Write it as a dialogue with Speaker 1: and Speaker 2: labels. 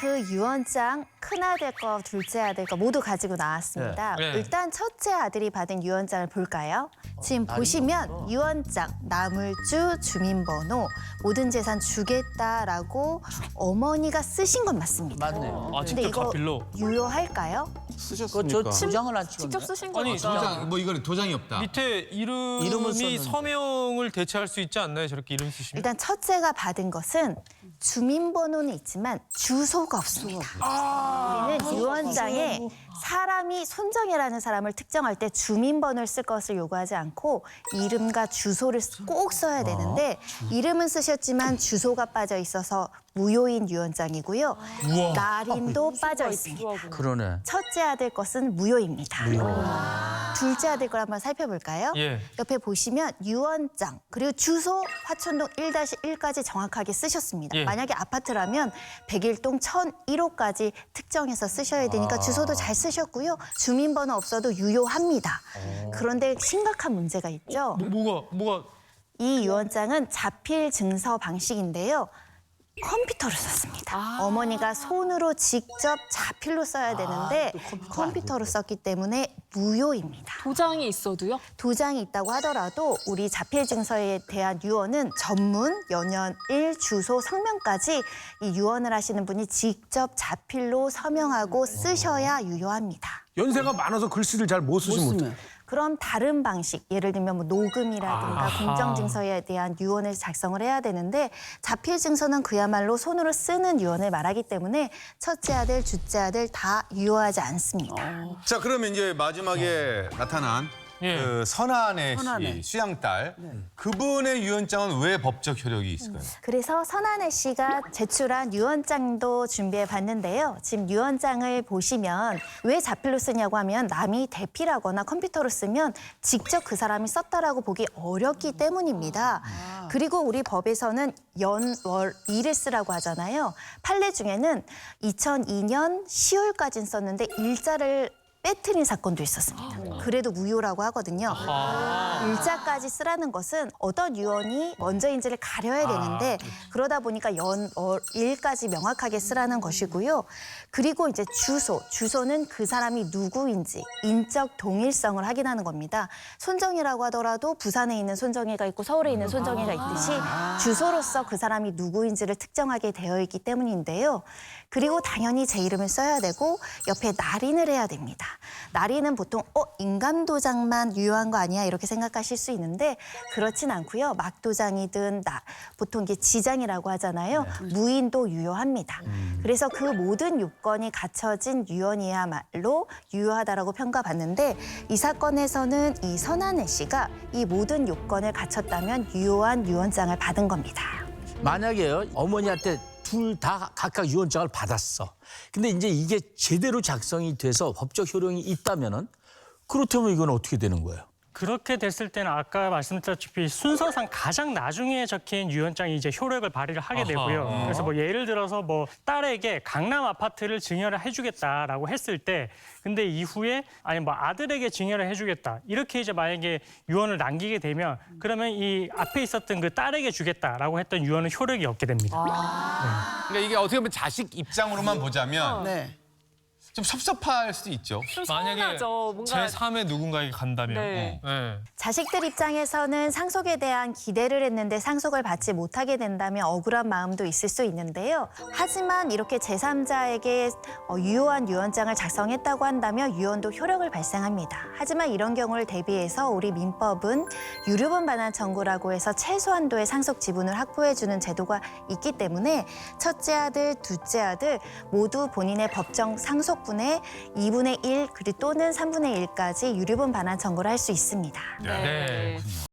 Speaker 1: 그 유언장 큰아들 거, 둘째 아들 거 모두 가지고 나왔습니다.
Speaker 2: 네.
Speaker 1: 일단 첫째 아들이 받은 유언장을 볼까요? 지금 보시면 유언장, 나물주, 주민번호, 모든 재산 주겠다라고 어머니가 쓰신 건 맞습니다.
Speaker 3: 맞네요.
Speaker 2: 아,
Speaker 1: 근데
Speaker 2: 직접
Speaker 1: 이거
Speaker 2: 자필로.
Speaker 1: 유효할까요?
Speaker 4: 쓰셨습니까?
Speaker 3: 저 도장을 안 찍었네.
Speaker 5: 직접 쓰신
Speaker 2: 아니,
Speaker 5: 거죠?
Speaker 4: 도장, 뭐 이거는 도장이 없다.
Speaker 2: 밑에
Speaker 3: 이름을
Speaker 2: 이름이
Speaker 3: 썼는데.
Speaker 2: 서명을 대체할 수 있지 않나요? 저렇게 이름 쓰시면?
Speaker 1: 일단 첫째가 받은 것은 주민번호는 있지만 주소가 없습니다. 우리는 유언장에 사람이 손정혜라는 사람을 특정할 때 주민번호를 쓸 것을 요구하지 않고 이름과 주소를 꼭 써야 되는데 이름은 쓰셨지만 주소가 빠져 있어서 무효인 유언장이고요.
Speaker 2: 우와.
Speaker 1: 날인도 빠져 있습니다.
Speaker 3: 그러네.
Speaker 1: 첫째 아들 것은 무효입니다. 둘째 아들 걸 한번 살펴볼까요?
Speaker 2: 예.
Speaker 1: 옆에 보시면 유언장 그리고 주소 화천동 1-1까지 정확하게 쓰셨습니다.
Speaker 2: 예.
Speaker 1: 만약에 아파트라면 101동 1001호까지 특정해서 쓰셔야 되니까 주소도 잘 쓰셨고요. 주민번호 없어도 유효합니다. 그런데 심각한 문제가 있죠.
Speaker 2: 뭐가?
Speaker 1: 이 유언장은 자필 증서 방식인데요. 컴퓨터로 썼습니다. 어머니가 손으로 직접 자필로 써야 되는데 컴퓨터로 썼기 때문에 무효입니다.
Speaker 5: 도장이 있어도요?
Speaker 1: 도장이 있다고 하더라도 우리 자필 증서에 대한 유언은 전문, 연연일, 주소, 성명까지 이 유언을 하시는 분이 직접 자필로 서명하고 쓰셔야 유효합니다.
Speaker 6: 연세가 많아서 글씨를 잘 못 쓰시면 어떡해요?
Speaker 1: 그럼 다른 방식, 예를 들면 뭐 녹음이라든가
Speaker 2: 아하.
Speaker 1: 공정증서에 대한 유언을 작성을 해야 되는데 자필 증서는 그야말로 손으로 쓰는 유언을 말하기 때문에 첫째 아들, 둘째 아들 다 유효하지 않습니다.
Speaker 4: 자, 그러면 이제 마지막에 나타난
Speaker 2: 예.
Speaker 4: 그 선한의 씨, 수양딸, 그분의 유언장은 왜 법적 효력이 있을까요?
Speaker 1: 그래서 선한혜 씨가 제출한 유언장도 준비해 봤는데요. 지금 유언장을 보시면 왜 자필로 쓰냐고 하면 남이 대필하거나 컴퓨터로 쓰면 직접 그 사람이 썼다라고 보기 어렵기 때문입니다. 그리고 우리 법에서는 연, 월, 일을 쓰라고 하잖아요. 판례 중에는 2002년 10월까지는 썼는데 일자를 빼뜨린 사건도 있었습니다. 그래도 무효라고 하거든요. 일자까지 쓰라는 것은 어떤 유언이 먼저인지를 가려야 되는데 그러다 보니까 연, 월, 일까지 명확하게 쓰라는 것이고요. 그리고 이제 주소는 그 사람이 누구인지 인적 동일성을 확인하는 겁니다. 손정혜라고 하더라도 부산에 있는 손정혜가 있고 서울에 있는 손정혜가 있듯이 주소로서 그 사람이 누구인지를 특정하게 되어 있기 때문인데요. 그리고 당연히 제 이름을 써야 되고 옆에 날인을 해야 됩니다. 날인은 보통 인감도장만 유효한 거 아니야 이렇게 생각하실 수 있는데 그렇진 않고요. 막도장이든 보통 이게 지장이라고 하잖아요. 무인도 유효합니다. 그래서 그 모든 요건이 갖춰진 유언이야말로 유효하다라고 평가받는데 이 사건에서는 이 선한혜 씨가 이 모든 요건을 갖췄다면 유효한 유언장을 받은 겁니다.
Speaker 3: 만약에요, 어머니한테 둘 다 각각 유언장을 받았어. 근데 이제 이게 제대로 작성이 돼서 법적 효력이 있다면은 그렇다면 이건 어떻게 되는 거예요?
Speaker 7: 그렇게 됐을 때는 아까 말씀드렸다시피 순서상 가장 나중에 적힌 유언장이 이제 효력을 발휘를 하게 되고요. 그래서 뭐 예를 들어서 뭐 딸에게 강남 아파트를 증여를 해주겠다라고 했을 때 근데 이후에 아니 뭐 아들에게 증여를 해주겠다 이렇게 이제 만약에 유언을 남기게 되면 그러면 이 앞에 있었던 그 딸에게 주겠다라고 했던 유언은 효력이 없게 됩니다.
Speaker 4: 그러니까 이게 어떻게 보면 자식 입장으로만 보자면
Speaker 3: 네.
Speaker 4: 좀 섭섭할 수도 있죠.
Speaker 5: 좀
Speaker 2: 만약에
Speaker 5: 서운하죠. 뭔가
Speaker 2: 제3의 누군가에게 간다면.
Speaker 5: 네.
Speaker 2: 네.
Speaker 1: 자식들 입장에서는 상속에 대한 기대를 했는데 상속을 받지 못하게 된다면 억울한 마음도 있을 수 있는데요. 하지만 이렇게 제3자에게 유효한 유언장을 작성했다고 한다면 유언도 효력을 발생합니다. 하지만 이런 경우를 대비해서 우리 민법은 유류분 반환 청구라고 해서 최소한도의 상속 지분을 확보해주는 제도가 있기 때문에 첫째 아들, 둘째 아들 모두 본인의 법정 상속분의 2분의 1 그리고 또는 3분의 1까지 유류분 반환 청구를 할 수 있습니다.
Speaker 2: 네.